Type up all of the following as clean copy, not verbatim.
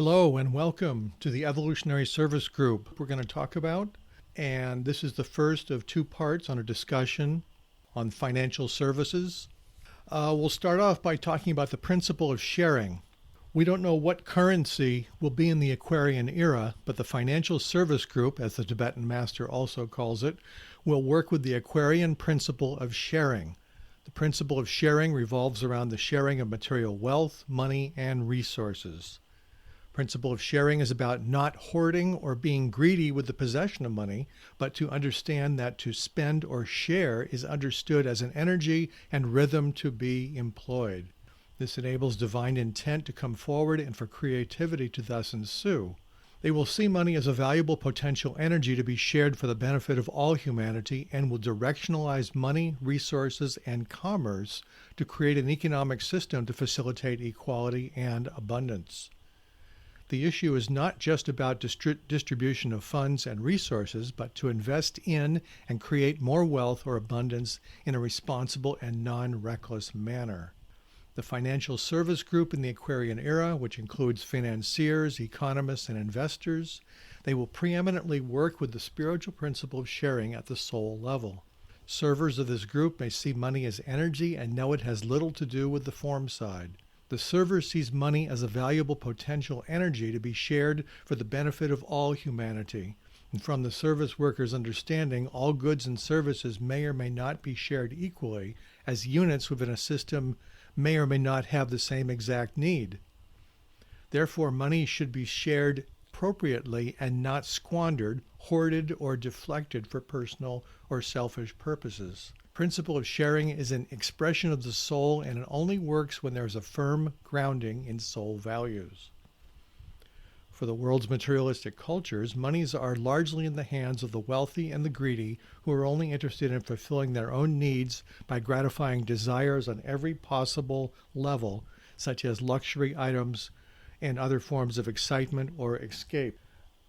Hello and welcome to the Evolutionary Service Group we're going to talk about. And this is the first of two parts on a discussion on financial services. We'll start off by talking about the principle of sharing. We don't know what currency will be in the Aquarian Era, but the Financial Service Group, as the Tibetan master also calls it, will work with the Aquarian principle of sharing. The principle of sharing revolves around the sharing of material wealth, money, and resources. Principle of sharing is about not hoarding or being greedy with the possession of money, but to understand that to spend or share is understood as an energy and rhythm to be employed. This enables divine intent to come forward and for creativity to thus ensue. They will see money as a valuable potential energy to be shared for the benefit of all humanity and will directionalize money, resources, and commerce to create an economic system to facilitate equality and abundance. The issue is not just about distribution of funds and resources, but to invest in and create more wealth or abundance in a responsible and non-reckless manner. The Financial Service Group in the Aquarian Era, which includes financiers, economists, and investors, they will preeminently work with the spiritual principle of sharing at the soul level. Servers of this group may see money as energy and know it has little to do with the form side. The server sees money as a valuable potential energy to be shared for the benefit of all humanity. And from the service worker's understanding, all goods and services may or may not be shared equally, as units within a system may or may not have the same exact need. Therefore, money should be shared appropriately and not squandered, hoarded, or deflected for personal or selfish purposes. Principle of sharing is an expression of the soul, and it only works when there is a firm grounding in soul values. For the world's materialistic cultures, monies are largely in the hands of the wealthy and the greedy, who are only interested in fulfilling their own needs by gratifying desires on every possible level, such as luxury items and other forms of excitement or escape.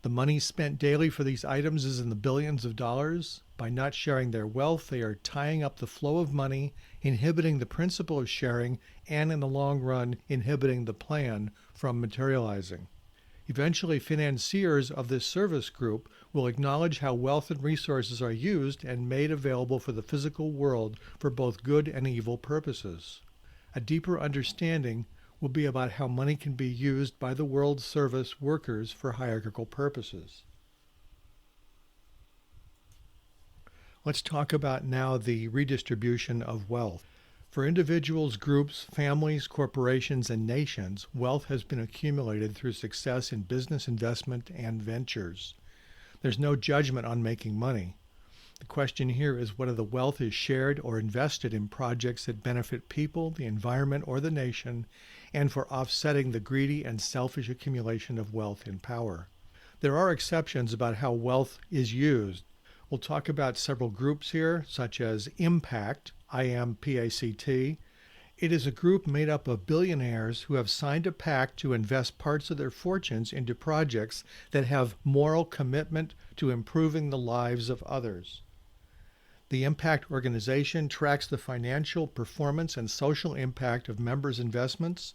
The money spent daily for these items is in the billions of dollars. By not sharing their wealth, they are tying up the flow of money, inhibiting the principle of sharing, and in the long run, inhibiting the plan from materializing. Eventually, financiers of this service group will acknowledge how wealth and resources are used and made available for the physical world for both good and evil purposes. A deeper understanding will be about how money can be used by the world service workers for hierarchical purposes. Let's talk about now the redistribution of wealth. For individuals, groups, families, corporations, and nations, wealth has been accumulated through success in business investment and ventures. There's no judgment on making money. The question here is whether the wealth is shared or invested in projects that benefit people, the environment, or the nation, and for offsetting the greedy and selfish accumulation of wealth and power. There are exceptions about how wealth is used. We'll talk about several groups here, such as Impact, IMPACT. It is a group made up of billionaires who have signed a pact to invest parts of their fortunes into projects that have moral commitment to improving the lives of others. The Impact organization tracks the financial performance and social impact of members' investments.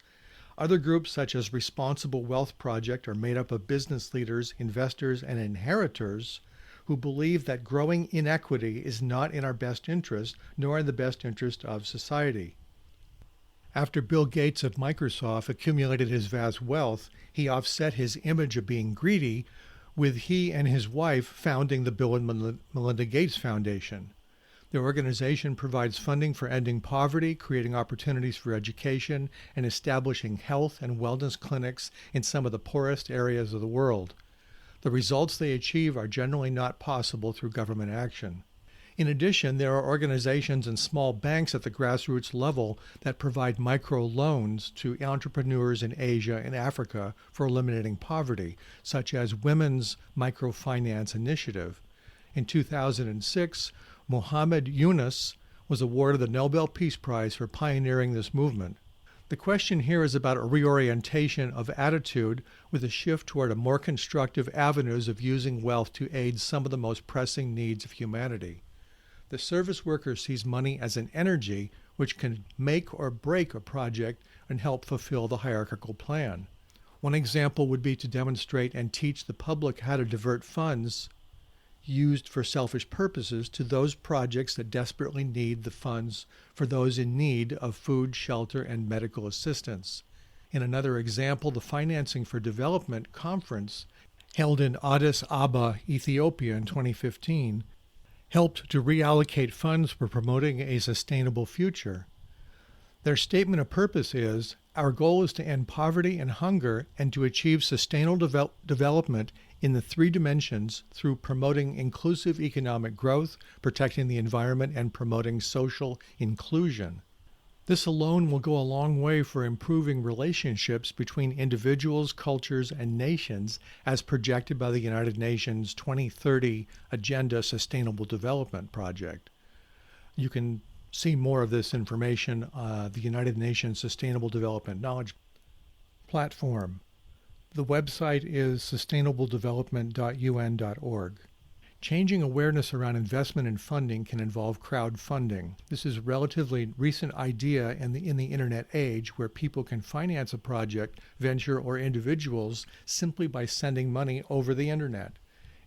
Other groups, such as Responsible Wealth Project, are made up of business leaders, investors, and inheritors who believe that growing inequity is not in our best interest, nor in the best interest of society. After Bill Gates of Microsoft accumulated his vast wealth, he offset his image of being greedy with he and his wife founding the Bill and Melinda Gates Foundation. The organization provides funding for ending poverty, creating opportunities for education, and establishing health and wellness clinics in some of the poorest areas of the world. The results they achieve are generally not possible through government action. In addition, there are organizations and small banks at the grassroots level that provide microloans to entrepreneurs in Asia and Africa for eliminating poverty, such as Women's Microfinance Initiative. In 2006, Muhammad Yunus was awarded the Nobel Peace Prize for pioneering this movement. The question here is about a reorientation of attitude with a shift toward a more constructive avenues of using wealth to aid some of the most pressing needs of humanity. The service worker sees money as an energy which can make or break a project and help fulfill the hierarchical plan. One example would be to demonstrate and teach the public how to divert funds used for selfish purposes to those projects that desperately need the funds for those in need of food, shelter, and medical assistance. In another example, the Financing for Development conference held in Addis Ababa, Ethiopia in 2015 helped to reallocate funds for promoting a sustainable future. Their statement of purpose is, our goal is to end poverty and hunger and to achieve sustainable development in the three dimensions through promoting inclusive economic growth, protecting the environment, and promoting social inclusion. This alone will go a long way for improving relationships between individuals, cultures, and nations as projected by the United Nations 2030 Agenda Sustainable Development Project. You can see more of this information the United Nations Sustainable Development Knowledge Platform. The website is sustainabledevelopment.un.org. Changing awareness around investment and funding can involve crowdfunding. This is a relatively recent idea in the internet age where people can finance a project, venture, or individuals simply by sending money over the internet.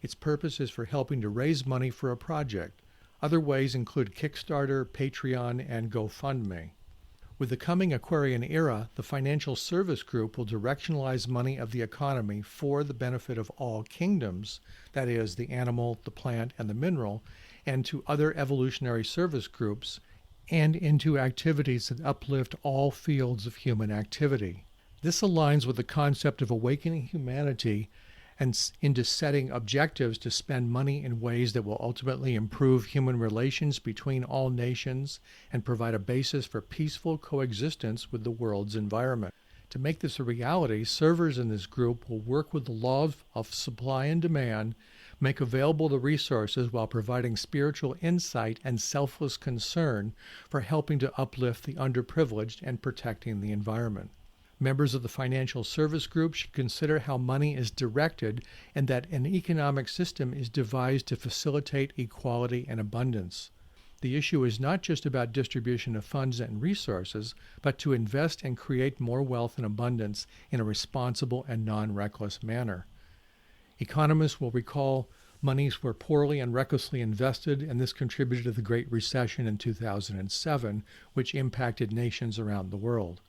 Its purpose is for helping to raise money for a project. Other ways include Kickstarter, Patreon, and GoFundMe. With the coming Aquarian Era, the financial service group will directionalize money of the economy for the benefit of all kingdoms, that is, the animal, the plant, and the mineral, and to other evolutionary service groups, and into activities that uplift all fields of human activity. This aligns with the concept of awakening humanity and into setting objectives to spend money in ways that will ultimately improve human relations between all nations and provide a basis for peaceful coexistence with the world's environment. To make this a reality, servers in this group will work with the law of supply and demand, make available the resources while providing spiritual insight and selfless concern for helping to uplift the underprivileged and protecting the environment. Members of the financial service group should consider how money is directed and that an economic system is devised to facilitate equality and abundance. The issue is not just about distribution of funds and resources, but to invest and create more wealth and abundance in a responsible and non-reckless manner. Economists will recall monies were poorly and recklessly invested, and this contributed to the Great Recession in 2007, which impacted nations around the world.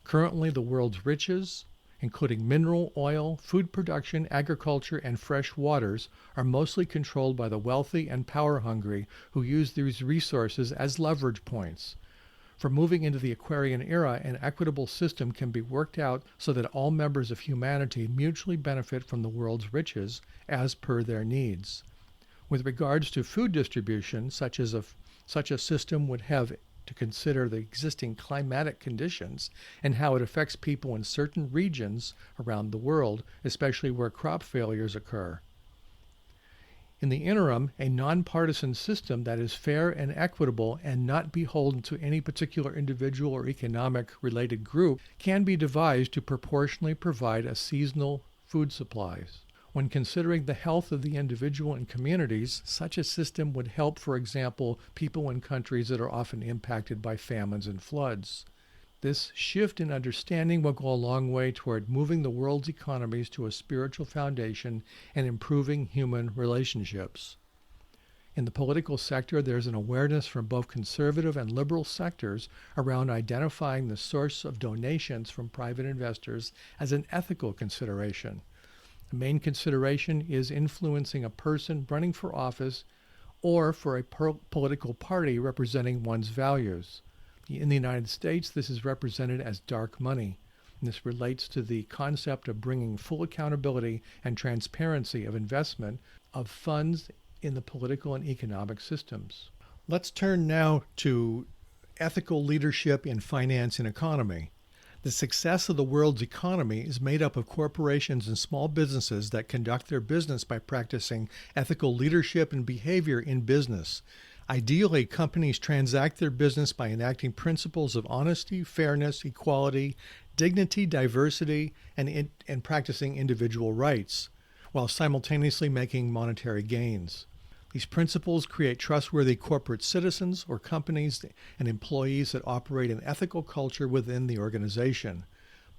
Currently, the world's riches, including mineral, oil, food production, agriculture, and fresh waters, are mostly controlled by the wealthy and power-hungry who use these resources as leverage points. For moving into the Aquarian Era, an equitable system can be worked out so that all members of humanity mutually benefit from the world's riches as per their needs. With regards to food distribution, such a system would have to consider the existing climatic conditions and how it affects people in certain regions around the world, especially where crop failures occur. In the interim, a nonpartisan system that is fair and equitable and not beholden to any particular individual or economic-related group can be devised to proportionally provide a seasonal food supplies. When considering the health of the individual and communities, such a system would help, for example, people in countries that are often impacted by famines and floods. This shift in understanding will go a long way toward moving the world's economies to a spiritual foundation and improving human relationships. In the political sector, there's an awareness from both conservative and liberal sectors around identifying the source of donations from private investors as an ethical consideration. The main consideration is influencing a person running for office or for a political party representing one's values. In the United States, this is represented as dark money. And this relates to the concept of bringing full accountability and transparency of investment of funds in the political and economic systems. Let's turn now to ethical leadership in finance and economy. The success of the world's economy is made up of corporations and small businesses that conduct their business by practicing ethical leadership and behavior in business. Ideally, companies transact their business by enacting principles of honesty, fairness, equality, dignity, diversity, and practicing individual rights, while simultaneously making monetary gains. These principles create trustworthy corporate citizens or companies and employees that operate an ethical culture within the organization.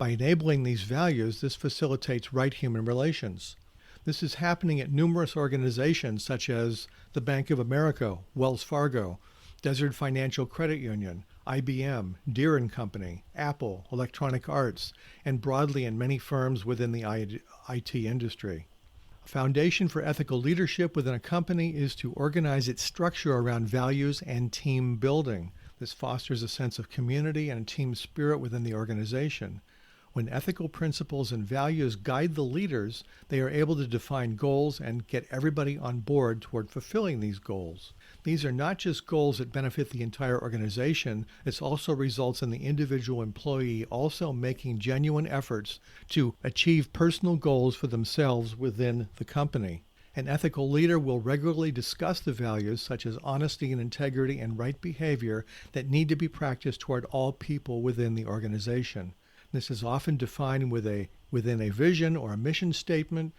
By enabling these values, this facilitates right human relations. This is happening at numerous organizations such as the Bank of America, Wells Fargo, Desert Financial Credit Union, IBM, Deere & Company, Apple, Electronic Arts, and broadly in many firms within the IT industry. A foundation for ethical leadership within a company is to organize its structure around values and team building. This fosters a sense of community and team spirit within the organization. When ethical principles and values guide the leaders, they are able to define goals and get everybody on board toward fulfilling these goals. These are not just goals that benefit the entire organization, this also results in the individual employee also making genuine efforts to achieve personal goals for themselves within the company. An ethical leader will regularly discuss the values such as honesty and integrity and right behavior that need to be practiced toward all people within the organization. This is often defined within a vision or a mission statement.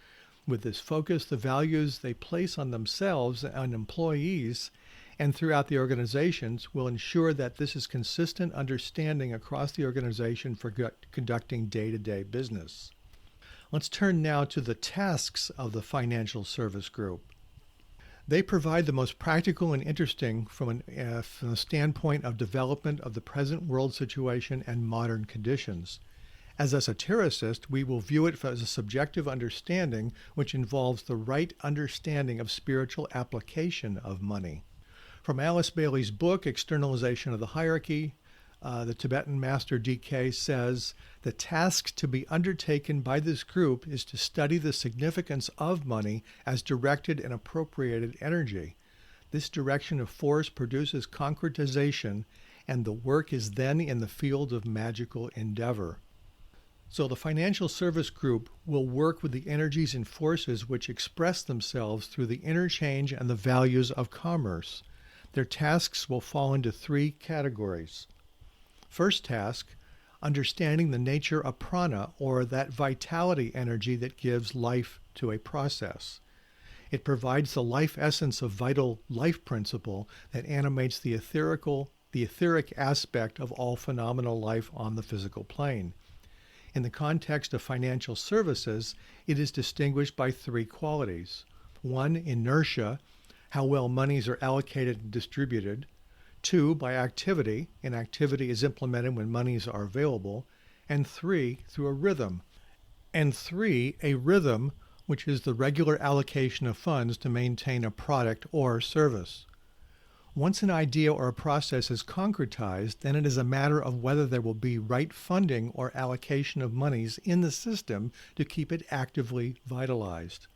With this focus, the values they place on themselves and employees and throughout the organizations will ensure that this is consistent understanding across the organization for conducting day-to-day business. Let's turn now to the tasks of the financial service group. They provide the most practical and interesting from the standpoint of development of the present world situation and modern conditions. As esotericists, we will view it as a subjective understanding which involves the right understanding of spiritual application of money. From Alice Bailey's book, Externalization of the Hierarchy, the Tibetan master DK says, the task to be undertaken by this group is to study the significance of money as directed and appropriated energy. This direction of force produces concretization, and the work is then in the field of magical endeavor. So the financial service group will work with the energies and forces which express themselves through the interchange and the values of commerce. Their tasks will fall into three categories. First task, understanding the nature of prana, or that vitality energy that gives life to a process. It provides the life essence of vital life principle that animates the etheric aspect of all phenomenal life on the physical plane. In the context of financial services, it is distinguished by three qualities. One, inertia, how well monies are allocated and distributed. Two, by activity, and activity is implemented when monies are available. And three, through a rhythm. And three, a rhythm, which is the regular allocation of funds to maintain a product or service. Once an idea or a process is concretized, then it is a matter of whether there will be right funding or allocation of monies in the system to keep it actively vitalized.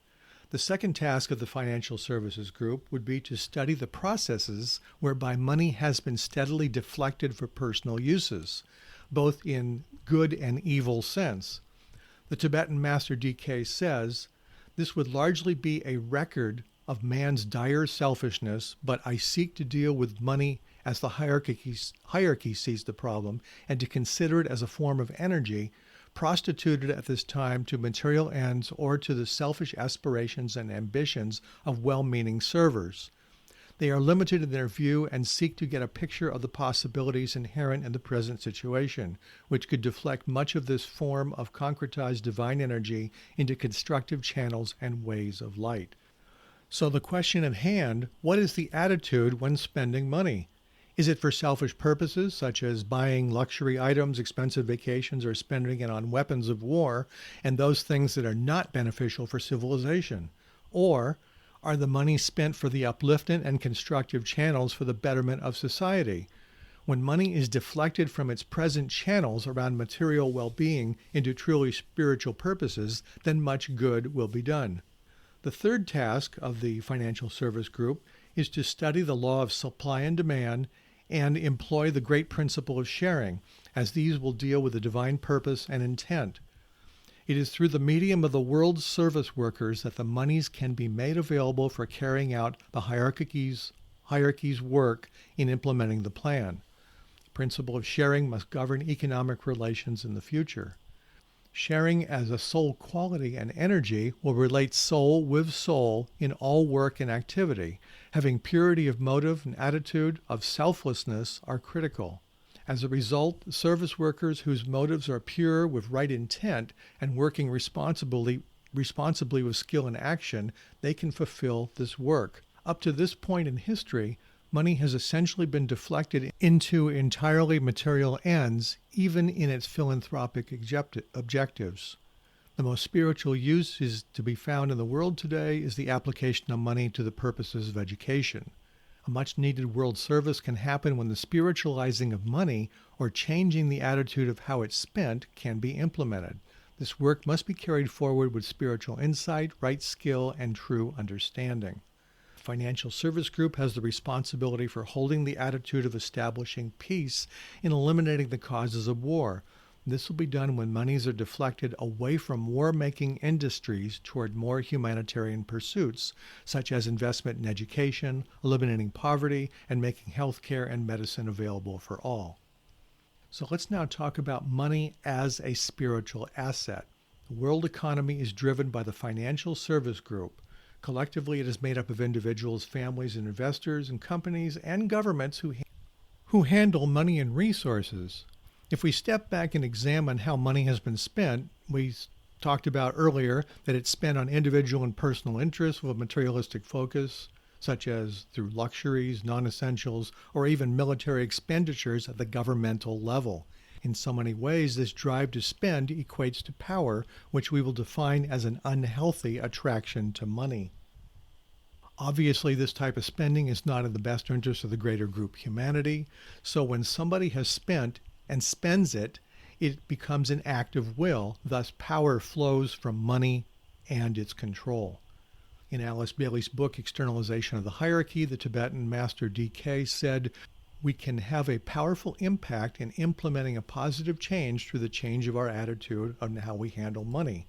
The second task of the financial services group would be to study the processes whereby money has been steadily deflected for personal uses, both in good and evil sense. The Tibetan master DK says, this would largely be a record of man's dire selfishness, but I seek to deal with money as the hierarchy sees the problem and to consider it as a form of energy prostituted at this time to material ends or to the selfish aspirations and ambitions of well-meaning servers. They are limited in their view and seek to get a picture of the possibilities inherent in the present situation, which could deflect much of this form of concretized divine energy into constructive channels and ways of light. So the question at hand, what is the attitude when spending money? Is it for selfish purposes, such as buying luxury items, expensive vacations, or spending it on weapons of war, and those things that are not beneficial for civilization? Or are the money spent for the upliftment and constructive channels for the betterment of society? When money is deflected from its present channels around material well-being into truly spiritual purposes, then much good will be done. The third task of the financial service group is to study the law of supply and demand and employ the great principle of sharing, as these will deal with the divine purpose and intent. It is through the medium of the world's service workers that the monies can be made available for carrying out the hierarchy's work in implementing the plan. The principle of sharing must govern economic relations in the future. Sharing as a soul quality and energy will relate soul with soul in all work and activity. Having purity of motive and attitude of selflessness are critical. As a result, service workers whose motives are pure with right intent and working responsibly with skill and action, they can fulfill this work. Up to this point in history, money has essentially been deflected into entirely material ends, even in its philanthropic objectives. The most spiritual use is to be found in the world today is the application of money to the purposes of education. A much needed world service can happen when the spiritualizing of money or changing the attitude of how it's spent can be implemented. This work must be carried forward with spiritual insight, right skill, and true understanding. The Financial Service Group has the responsibility for holding the attitude of establishing peace in eliminating the causes of war. This will be done when monies are deflected away from war-making industries toward more humanitarian pursuits, such as investment in education, eliminating poverty, and making healthcare and medicine available for all. So let's now talk about money as a spiritual asset. The world economy is driven by the Financial Service Group. Collectively, it is made up of individuals, families, and investors, and companies and governments who handle money and resources. If we step back and examine how money has been spent, we talked about earlier that it's spent on individual and personal interests with a materialistic focus, such as through luxuries, non-essentials, or even military expenditures at the governmental level. In so many ways, this drive to spend equates to power, which we will define as an unhealthy attraction to money. Obviously, this type of spending is not in the best interest of the greater group humanity, so when somebody has spent and spends it, it becomes an act of will. Thus, power flows from money and its control. In Alice Bailey's book, Externalization of the Hierarchy, the Tibetan master D.K. said, "We can have a powerful impact in implementing a positive change through the change of our attitude on how we handle money."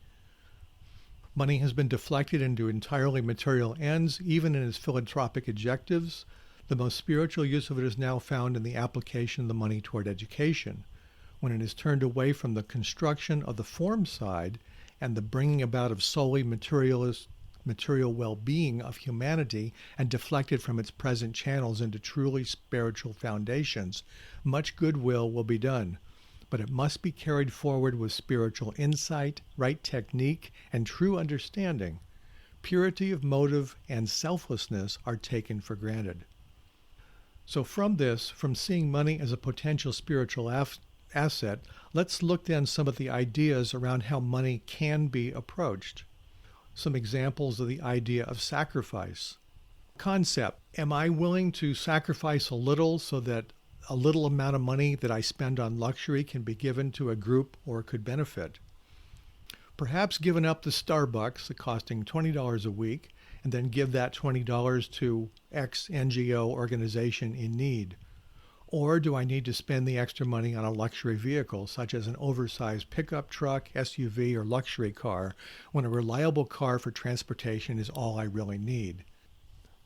Money has been deflected into entirely material ends, even in its philanthropic objectives. The most spiritual use of it is now found in the application of the money toward education, when it is turned away from the construction of the form side and the bringing about of solely material well-being of humanity and deflected from its present channels into truly spiritual foundations. Much goodwill will be done, but it must be carried forward with spiritual insight, right technique, and true understanding. Purity of motive and selflessness are taken for granted. So from seeing money as a potential spiritual asset, let's look then some of the ideas around how money can be approached. Some examples of the idea of sacrifice. Concept: am I willing to sacrifice a little so that a little amount of money that I spend on luxury can be given to a group or could benefit? Perhaps giving up the Starbucks costing $20 a week and then give that $20 to X NGO organization in need. Or do I need to spend the extra money on a luxury vehicle, such as an oversized pickup truck, SUV, or luxury car, when a reliable car for transportation is all I really need?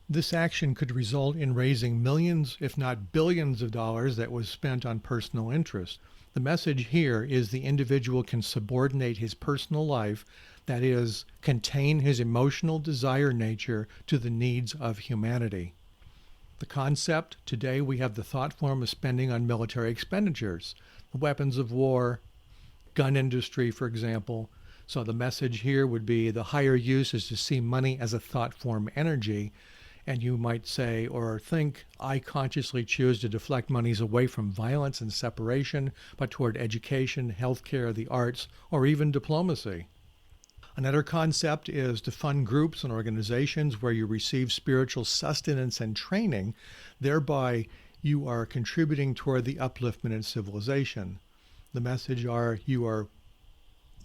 This action could result in raising millions, if not billions of dollars that was spent on personal interest. The message here is the individual can subordinate his personal life, that is, contain his emotional desire nature to the needs of humanity. The concept: today we have the thought form of spending on military expenditures, the weapons of war, gun industry, for example. So the message here would be the higher use is to see money as a thought form energy. And you might say or think, I consciously choose to deflect monies away from violence and separation, but toward education, healthcare, the arts, or even diplomacy. Another concept is to fund groups and organizations where you receive spiritual sustenance and training. Thereby, you are contributing toward the upliftment of civilization. The message are you are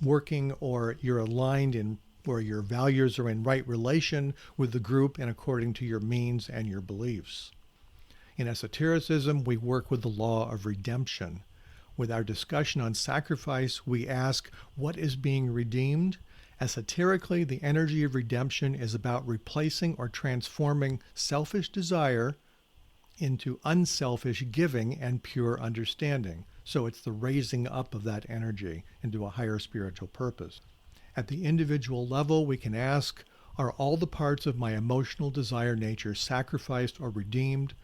working or you're aligned in where your values are in right relation with the group and according to your means and your beliefs. In esotericism, we work with the law of redemption. With our discussion on sacrifice, we ask, what is being redeemed? Esoterically, the energy of redemption is about replacing or transforming selfish desire into unselfish giving and pure understanding. So it's the raising up of that energy into a higher spiritual purpose. At the individual level, we can ask, are all the parts of my emotional desire nature sacrificed or redeemed?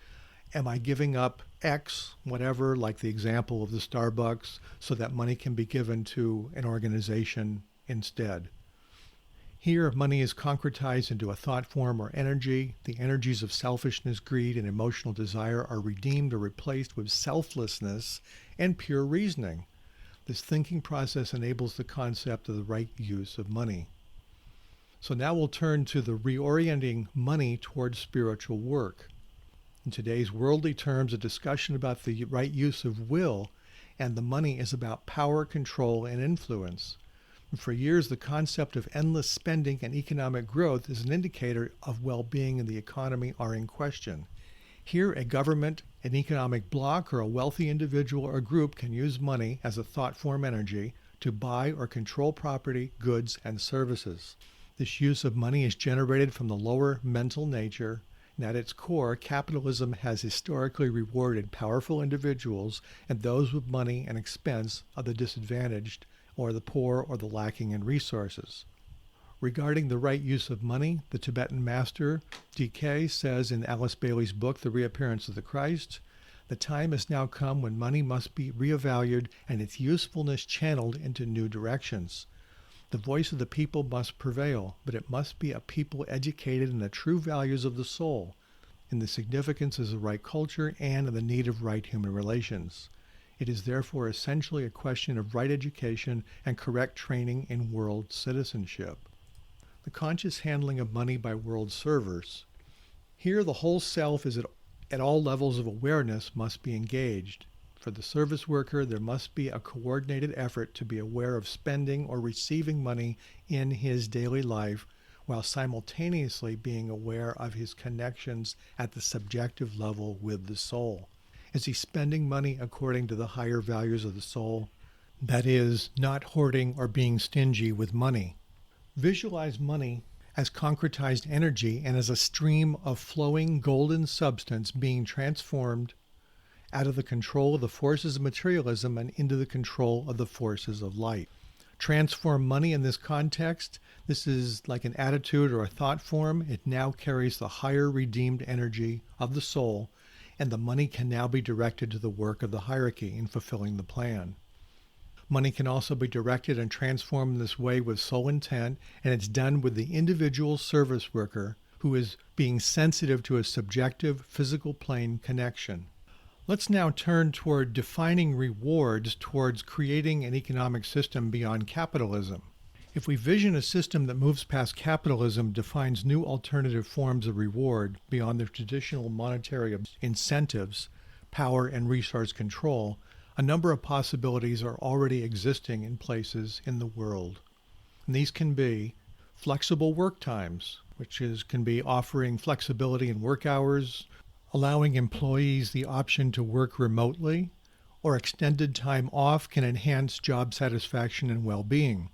Am I giving up X, whatever, like the example of the Starbucks, so that money can be given to an organization instead? Here, money is concretized into a thought form or energy. The energies of selfishness, greed, and emotional desire are redeemed or replaced with selflessness and pure reasoning. This thinking process enables the concept of the right use of money. So now we'll turn to the reorienting money towards spiritual work. In today's worldly terms, a discussion about the right use of will and the money is about power, control, and influence. For years, the concept of endless spending and economic growth as an indicator of well-being in the economy are in question. Here, a government, an economic bloc, or a wealthy individual or group can use money as a thought form energy to buy or control property, goods, and services. This use of money is generated from the lower mental nature, and at its core, capitalism has historically rewarded powerful individuals and those with money and expense of the disadvantaged, or the poor, or the lacking in resources. Regarding the right use of money, the Tibetan master D.K. says in Alice Bailey's book, The Reappearance of the Christ, the time has now come when money must be reevaluated and its usefulness channeled into new directions. The voice of the people must prevail, but it must be a people educated in the true values of the soul, in the significance of the right culture, and in the need of right human relations. It is therefore essentially a question of right education and correct training in world citizenship. The conscious handling of money by world servers. Here, the whole self is at all levels of awareness must be engaged. For the service worker, there must be a coordinated effort to be aware of spending or receiving money in his daily life, while simultaneously being aware of his connections at the subjective level with the soul. Is he spending money according to the higher values of the soul? That is, not hoarding or being stingy with money. Visualize money as concretized energy and as a stream of flowing golden substance being transformed out of the control of the forces of materialism and into the control of the forces of light. Transform money in this context. This is like an attitude or a thought form. It now carries the higher redeemed energy of the soul, and the money can now be directed to the work of the hierarchy in fulfilling the plan. Money can also be directed and transformed in this way with soul intent, and it's done with the individual service worker who is being sensitive to a subjective physical plane connection. Let's now turn toward defining rewards towards creating an economic system beyond capitalism. If we vision a system that moves past capitalism, defines new alternative forms of reward beyond the traditional monetary incentives, power, and resource control, a number of possibilities are already existing in places in the world. And these can be flexible work times, can be offering flexibility in work hours, allowing employees the option to work remotely, or extended time off can enhance job satisfaction and well-being.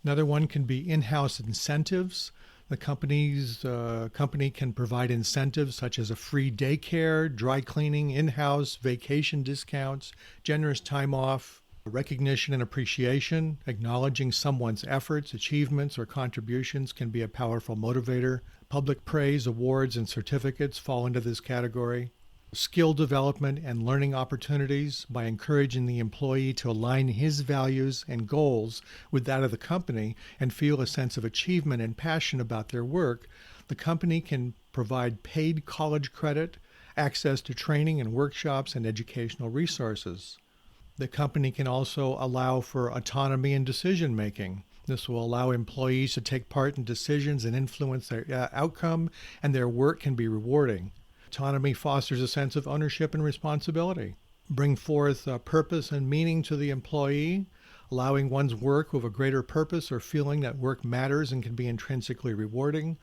Another one can be in-house incentives. The company can provide incentives such as a free daycare, dry cleaning, in-house, vacation discounts, generous time off, recognition and appreciation. Acknowledging someone's efforts, achievements, or contributions can be a powerful motivator. Public praise, awards, and certificates fall into this category. Skill development and learning opportunities by encouraging the employee to align his values and goals with that of the company and feel a sense of achievement and passion about their work. The company can provide paid college credit, access to training and workshops, and educational resources. The company can also allow for autonomy in decision making. This will allow employees to take part in decisions and influence their outcome, and their work can be rewarding. Autonomy fosters a sense of ownership and responsibility. Bring forth purpose and meaning to the employee, allowing one's work with a greater purpose or feeling that work matters and can be intrinsically rewarding.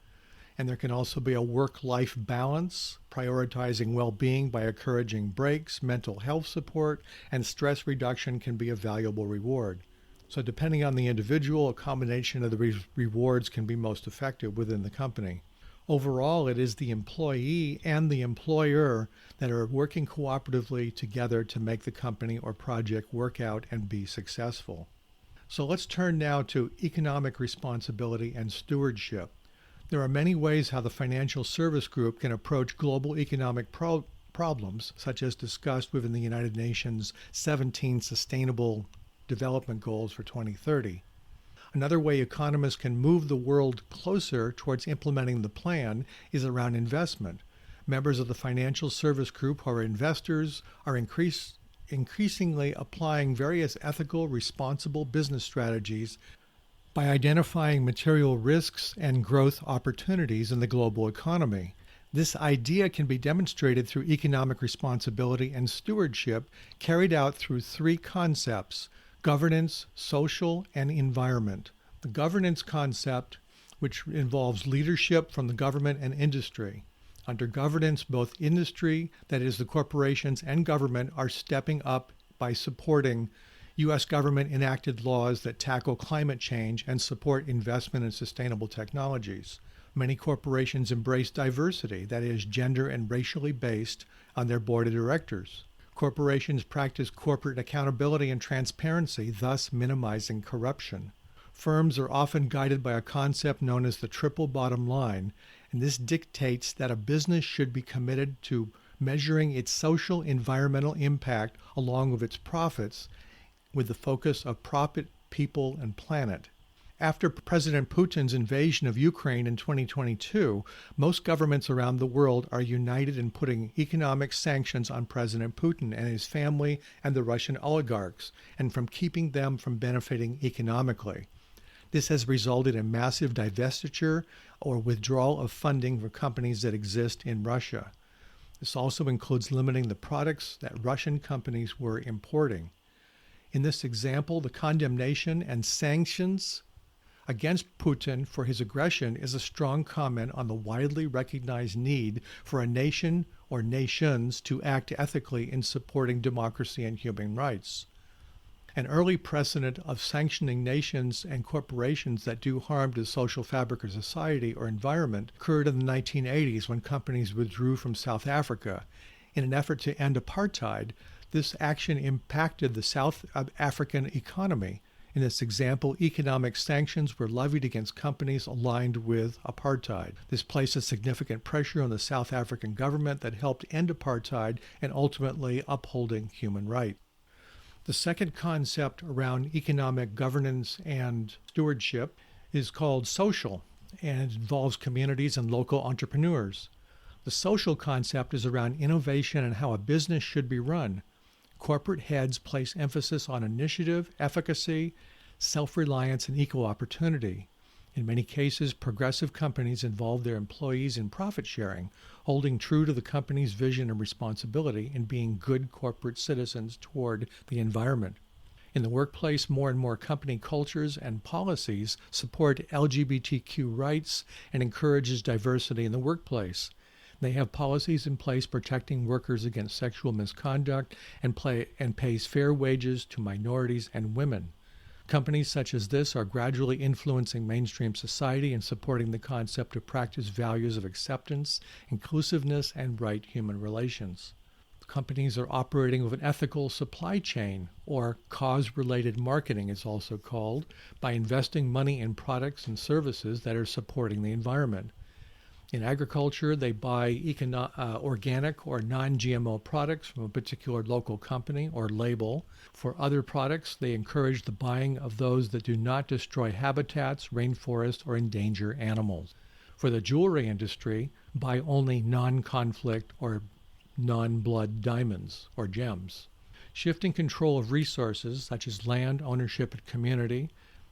And there can also be a work-life balance, prioritizing well-being by encouraging breaks, mental health support, and stress reduction can be a valuable reward. So depending on the individual, a combination of the rewards can be most effective within the company. Overall, it is the employee and the employer that are working cooperatively together to make the company or project work out and be successful. So let's turn now to economic responsibility and stewardship. There are many ways how the financial service group can approach global economic problems, such as discussed within the United Nations 17 Sustainable Development Goals for 2030. Another way economists can move the world closer towards implementing the plan is around investment. Members of the financial service group who are investors are increasingly applying various ethical, responsible business strategies by identifying material risks and growth opportunities in the global economy. This idea can be demonstrated through economic responsibility and stewardship carried out through three concepts: governance, social, and environment. The governance concept, which involves leadership from the government and industry. Under governance, both industry, that is the corporations, and government are stepping up by supporting U.S. government enacted laws that tackle climate change and support investment in sustainable technologies. Many corporations embrace diversity, that is gender and racially based, on their board of directors. Corporations practice corporate accountability and transparency, thus minimizing corruption. Firms are often guided by a concept known as the triple bottom line, and this dictates that a business should be committed to measuring its social environmental impact along with its profits, with the focus of profit, people, and planet. After President Putin's invasion of Ukraine in 2022, most governments around the world are united in putting economic sanctions on President Putin and his family and the Russian oligarchs, and from keeping them from benefiting economically. This has resulted in massive divestiture or withdrawal of funding for companies that exist in Russia. This also includes limiting the products that Russian companies were importing. In this example, the condemnation and sanctions against Putin for his aggression is a strong comment on the widely recognized need for a nation or nations to act ethically in supporting democracy and human rights. An early precedent of sanctioning nations and corporations that do harm to the social fabric of society or environment occurred in the 1980s when companies withdrew from South Africa. In an effort to end apartheid, this action impacted the South African economy. In this example, economic sanctions were levied against companies aligned with apartheid. This placed a significant pressure on the South African government that helped end apartheid and ultimately upholding human rights. The second concept around economic governance and stewardship is called social, and it involves communities and local entrepreneurs. The social concept is around innovation and how a business should be run. Corporate heads place emphasis on initiative, efficacy, self-reliance, and equal opportunity. In many cases, progressive companies involve their employees in profit sharing, holding true to the company's vision and responsibility in being good corporate citizens toward the environment. In the workplace, more and more company cultures and policies support LGBTQ rights and encourages diversity in the workplace. They have policies in place protecting workers against sexual misconduct and pays fair wages to minorities and women. Companies such as this are gradually influencing mainstream society and supporting the concept of practice values of acceptance, inclusiveness, and right human relations. Companies are operating with an ethical supply chain, or cause-related marketing is also called, by investing money in products and services that are supporting the environment. In agriculture, they buy organic or non-GMO products from a particular local company or label. For other products, they encourage the buying of those that do not destroy habitats, rainforests, or endanger animals. For the jewelry industry, buy only non-conflict or non-blood diamonds or gems. Shifting control of resources, such as land, ownership, and community.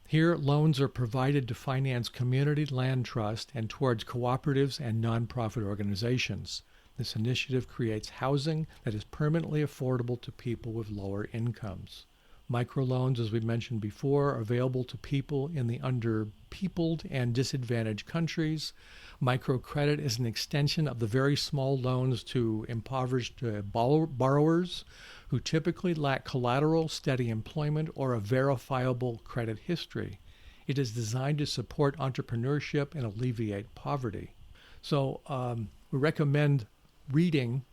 Here, loans are provided to finance community land trust and towards cooperatives and nonprofit organizations. This initiative creates housing that is permanently affordable to people with lower incomes. Microloans, as we mentioned before, are available to people in the underpeopled and disadvantaged countries. Microcredit is an extension of the very small loans to impoverished borrowers who typically lack collateral, steady employment, or a verifiable credit history. It is designed to support entrepreneurship and alleviate poverty. So we recommend reading.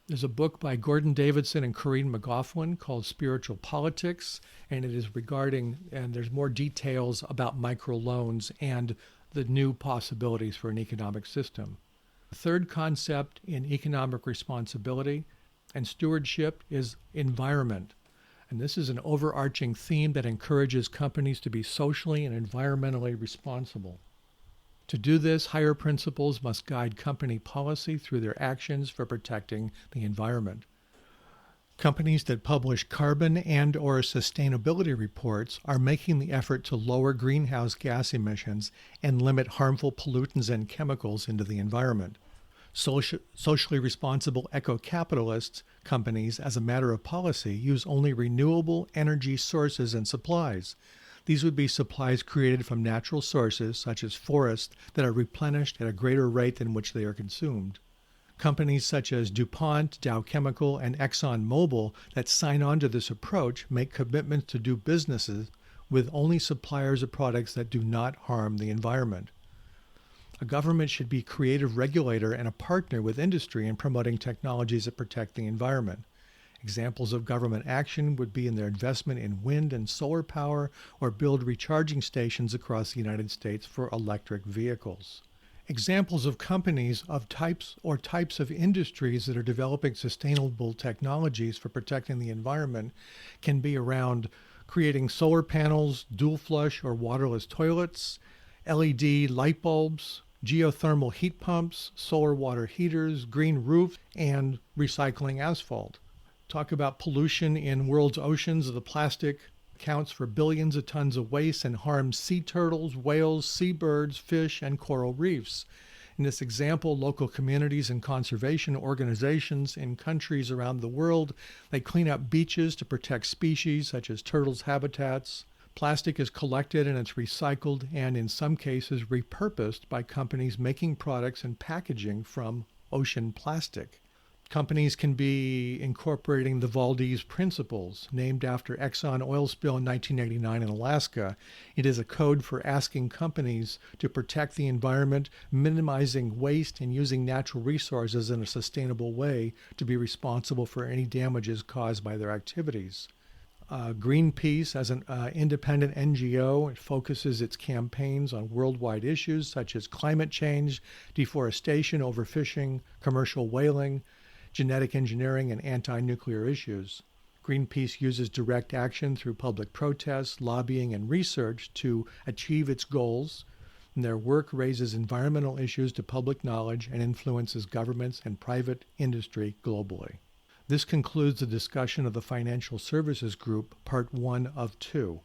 There's a book by Gordon Davidson and Corinne McGoughlin called Spiritual Politics, and it is and there's more details about microloans and the new possibilities for an economic system. The third concept in economic responsibility and stewardship is environment. And this is an overarching theme that encourages companies to be socially and environmentally responsible. To do this, higher principles must guide company policy through their actions for protecting the environment. Companies that publish carbon and/or sustainability reports are making the effort to lower greenhouse gas emissions and limit harmful pollutants and chemicals into the environment. Socially responsible eco-capitalist companies, as a matter of policy, use only renewable energy sources and supplies. These would be supplies created from natural sources, such as forests, that are replenished at a greater rate than which they are consumed. Companies such as DuPont, Dow Chemical, and ExxonMobil that sign on to this approach make commitments to do businesses with only suppliers of products that do not harm the environment. A government should be a creative regulator and a partner with industry in promoting technologies that protect the environment. Examples of government action would be in their investment in wind and solar power or build recharging stations across the United States for electric vehicles. Examples of companies of types of industries that are developing sustainable technologies for protecting the environment can be around creating solar panels, dual flush or waterless toilets, LED light bulbs, geothermal heat pumps, solar water heaters, green roofs, and recycling asphalt. Talk about pollution in world's oceans. The plastic accounts for billions of tons of waste and harms sea turtles, whales, seabirds, fish, and coral reefs. In this example, local communities and conservation organizations in countries around the world, they clean up beaches to protect species such as turtles' habitats. Plastic is collected and it's recycled and in some cases repurposed by companies making products and packaging from ocean plastic. Companies can be incorporating the Valdez Principles, named after Exxon oil spill in 1989 in Alaska. It is a code for asking companies to protect the environment, minimizing waste, and using natural resources in a sustainable way to be responsible for any damages caused by their activities. Greenpeace, as an independent NGO, it focuses its campaigns on worldwide issues such as climate change, deforestation, overfishing, commercial whaling, genetic engineering, and anti-nuclear issues. Greenpeace uses direct action through public protests, lobbying, and research to achieve its goals. And their work raises environmental issues to public knowledge and influences governments and private industry globally. This concludes the discussion of the Financial Services Group, Part 1 of 2.